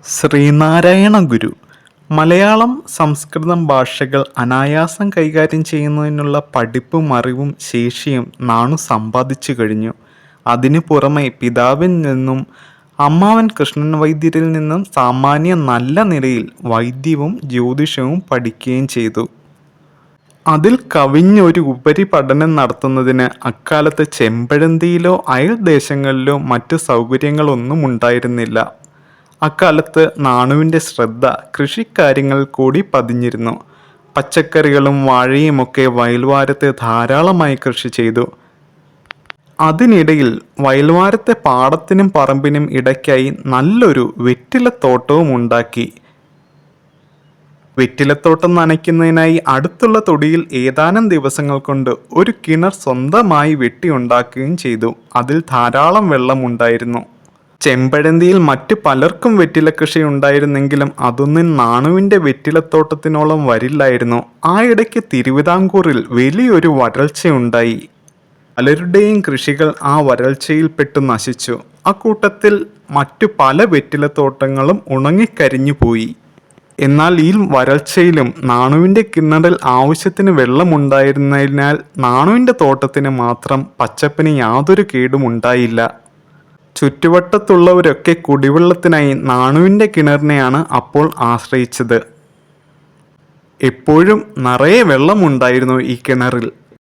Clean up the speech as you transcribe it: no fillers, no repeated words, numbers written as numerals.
ശ്രീനാരായണ ഗുരു മലയാളം, സംസ്കൃതം ഭാഷകൾ അനായാസം കൈകാര്യം ചെയ്യുന്നതിനുള്ള പഠിപ്പും അറിവും ശേഷിയും നാണു സമ്പാദിച്ചു കഴിഞ്ഞു. അതിനു പുറമെ പിതാവിൽ നിന്നും അമ്മാവൻ കൃഷ്ണൻ വൈദ്യരിൽ നിന്നും സാമാന്യ നല്ല നിലയിൽ വൈദ്യവും ജ്യോതിഷവും പഠിക്കുകയും ചെയ്തു. അതിൽ കവിഞ്ഞൊരു ഉപരിപഠനം നടത്തുന്നതിന് അക്കാലത്ത് ചെമ്പഴന്തിയിലോ അയൽദേശങ്ങളിലോ മറ്റു സൗകര്യങ്ങളൊന്നും ഉണ്ടായിരുന്നില്ല. അക്കാലത്ത് നാണുവിൻ്റെ ശ്രദ്ധ കൃഷിക്കാര്യങ്ങളിൽ കൂടി പതിഞ്ഞിരുന്നു. പച്ചക്കറികളും വാഴയുമൊക്കെ വയൽവാരത്ത് ധാരാളമായി കൃഷി ചെയ്തു. അതിനിടയിൽ വയൽവാരത്തെ പാടത്തിനും പറമ്പിനും ഇടയ്ക്കായി നല്ലൊരു വെറ്റിലത്തോട്ടവും ഉണ്ടാക്കി. വെറ്റിലത്തോട്ടം നനയ്ക്കുന്നതിനായി അടുത്തുള്ള തൊടിയിൽ ഏതാനും ദിവസങ്ങൾ കൊണ്ട് ഒരു കിണർ സ്വന്തമായി വെട്ടിയുണ്ടാക്കുകയും ചെയ്തു. അതിൽ ധാരാളം വെള്ളമുണ്ടായിരുന്നു. ചെമ്പഴന്തിയിൽ മറ്റു പലർക്കും വെറ്റില കൃഷി ഉണ്ടായിരുന്നെങ്കിലും അതൊന്നും നാണുവിൻ്റെ വെറ്റിലത്തോട്ടത്തിനോളം വരില്ലായിരുന്നു. ആ ഇടയ്ക്ക് തിരുവിതാംകൂറിൽ വലിയൊരു വരൾച്ചയുണ്ടായി. പലരുടെയും കൃഷികൾ ആ വരൾച്ചയിൽപ്പെട്ടു നശിച്ചു. അക്കൂട്ടത്തിൽ മറ്റു പല വെറ്റിലത്തോട്ടങ്ങളും ഉണങ്ങിക്കരിഞ്ഞു പോയി. എന്നാൽ ഈ വരൾച്ചയിലും നാണുവിൻ്റെ കിണറിൽ ആവശ്യത്തിന് വെള്ളമുണ്ടായിരുന്നതിനാൽ നാണുവിൻ്റെ തോട്ടത്തിന് മാത്രം പച്ചപ്പിന് യാതൊരു കേടും ഉണ്ടായില്ല. ചുറ്റുവട്ടത്തുള്ളവരൊക്കെ കുടിവെള്ളത്തിനായി നാണുവിൻ്റെ കിണറിനെയാണ് അപ്പോൾ ആശ്രയിച്ചത്. എപ്പോഴും നിറയെ വെള്ളമുണ്ടായിരുന്നു ഈ കിണറിൽ.